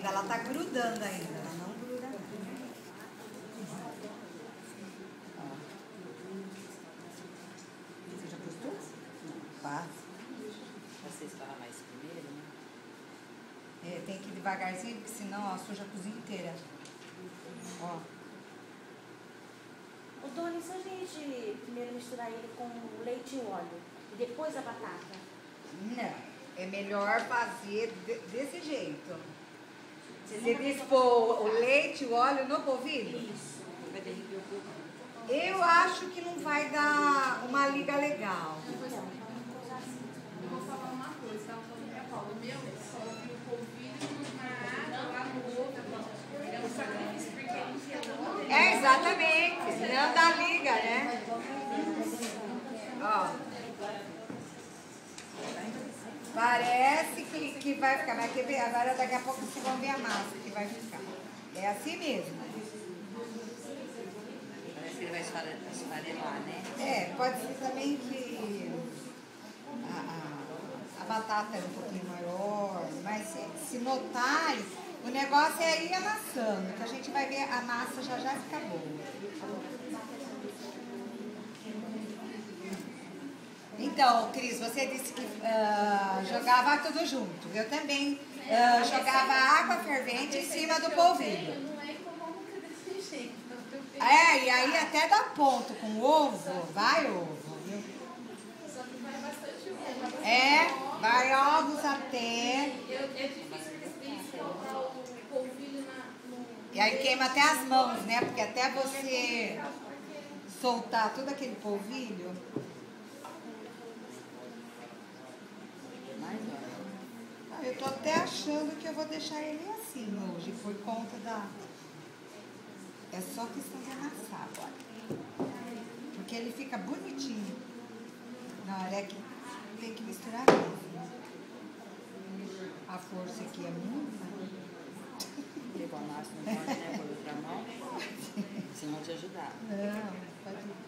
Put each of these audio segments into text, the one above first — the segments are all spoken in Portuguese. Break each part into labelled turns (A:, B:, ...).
A: ainda, ela tá grudando ainda, ela não gruda não. Você já postou? Não. Quase.
B: Você estará mais primeiro, né?
A: É, tem que ir devagarzinho, porque senão ó, suja a cozinha inteira. Ó.
C: O Doni, se a gente primeiro misturar ele com leite e óleo e depois a batata?
A: Não, é melhor fazer desse jeito. Você dispor o leite e o óleo no polvilho?
C: Isso.
B: Vai derreter um pouco.
A: Eu acho que não vai dar uma liga legal.
D: Eu vou falar uma coisa, tava falando pra Paula. O meu só viu o polvilho na água, lá no ovo. É um sacrifício, porque ele enfia tão
A: É, exatamente. Não dá liga, né? Ó. Parece que vai ficar, mas quer ver? Agora daqui a pouco vocês vão ver a massa que vai ficar. É assim mesmo.
B: Parece que ele vai esfarelar, né?
A: É, pode ser também que a batata é um pouquinho maior, mas se notarem, o negócio é ir amassando, que a gente vai ver a massa já fica boa. Então, Cris, você disse que jogava tudo junto. Eu também jogava água fervente em cima do polvilho.
D: Não é econômica desse jeito.
A: É, e aí até dá ponto com ovo, vai ovo, viu?
D: Só que vai bastante ovo.
A: É, vai ovos até.
D: É difícil porque você tem que colocar o polvilho no...
A: E aí queima até as mãos, né? Porque até você soltar todo aquele polvilho. Eu tô até achando que eu vou deixar ele assim hoje, por conta da... É só questão de amassar agora. Porque ele fica bonitinho. Na hora que tem que misturar mesmo. A força aqui é muita.
B: Pegou a massa no forno, né? Por outra mão. Senão te ajudar.
A: Não, pode...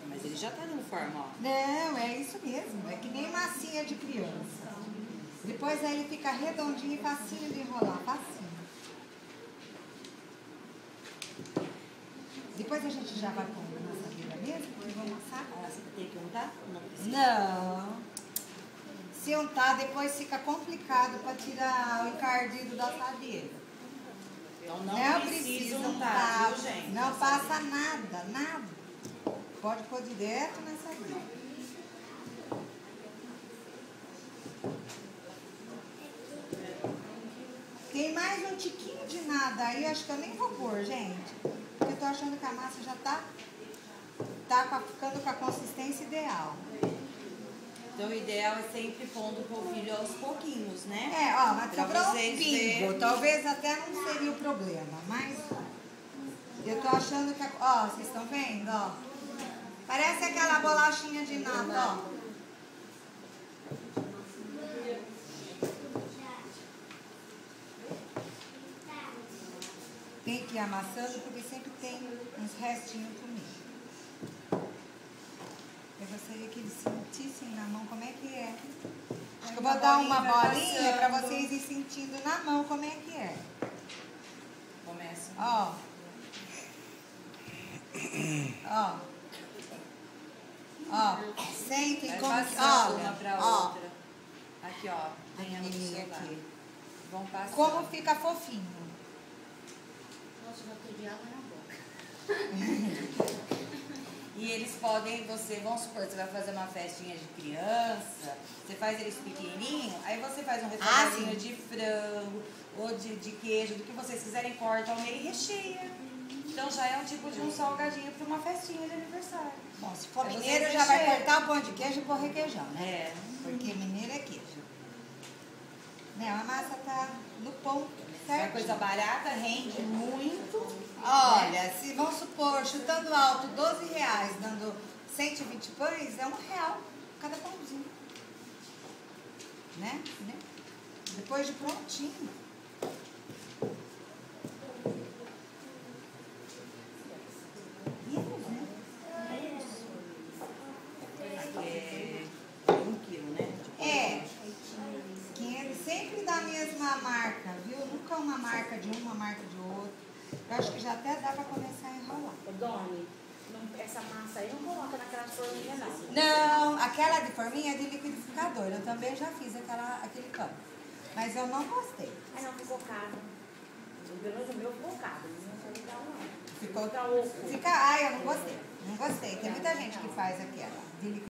B: Mas ele já tá dando forma, ó.
A: Não, é isso mesmo. É que nem massinha de criança. Depois aí ele fica redondinho e facinho de enrolar, facinho. Depois a gente já vai pôr na assadeira mesmo, porque vou amassar.
B: Ah, você tem que untar? Não precisa.
A: Não. Se untar, depois fica complicado para tirar o encardido da assadeira.
B: Então não precisa untar, viu, gente?
A: Não passa nada, nada. Pode pôr direto na assadeira. Tem mais um tiquinho de nada aí, acho que eu nem vou pôr, gente. Porque eu tô achando que a massa já tá ficando com a consistência ideal.
B: Então o ideal é sempre pondo o polvilho aos pouquinhos, né?
A: É, ó, mas
B: Pra
A: sobrou um
B: vocês
A: pingo.
B: verem.
A: Talvez até não seria o problema, mas eu tô achando que... Ó, vocês estão vendo, ó? Parece aquela bolachinha de nata, ó. Tem que ir amassando, porque sempre tem uns restinhos comigo. Eu gostaria que eles sentissem na mão como é que é. Acho que eu vou dar uma bolinha para vocês ir sentindo na mão como é que é.
B: Começa.
A: Ó. Ó. Ó. Sentem
B: Vai
A: como que...
B: passando
A: Olha,
B: uma pra
A: ó.
B: outra. Aqui, ó. Tem ela no celular.
A: Aqui.
B: Vão passando.
A: Como fica fofinho.
C: Nossa, já teve água na boca.
B: E eles podem, vamos supor, você vai fazer uma festinha de criança, você faz eles pequenininho, aí você faz um refogadinho de frango ou de queijo, do que vocês quiserem, corta ao meio e recheia. Então já é um tipo de um salgadinho para uma festinha de aniversário.
A: Bom, se for
B: Aí
A: mineiro,
B: vocês
A: já vai
B: recheiam.
A: cortar o pão de queijo e pôr requeijão, né?
B: É.
A: Porque mineiro é queijo. Né, a massa tá no ponto,
B: É uma
A: certo?
B: coisa barata, rende muito.
A: Olha, se vamos supor, chutando alto, R$12, dando 120 pães, é R$1 cada pãozinho. Né? Depois de prontinho.
B: Aqui é 1 quilo, né?
A: É, 500, sempre da mesma marca, viu? Nunca uma marca de uma marca de outra. Eu acho que já até dá pra começar a enrolar.
C: Ô, Doni, essa massa aí não coloca naquela forminha, não.
A: Não, aquela de forminha é de liquidificador. Eu também já fiz aquele pano. Mas eu não gostei.
C: Aí não ficou caro. Pelo menos o meu ficou caro. Não foi legal, não.
A: Ficou.
C: Fica oco.
A: Ai, eu não gostei. Não gostei. Tem muita gente que faz aquela de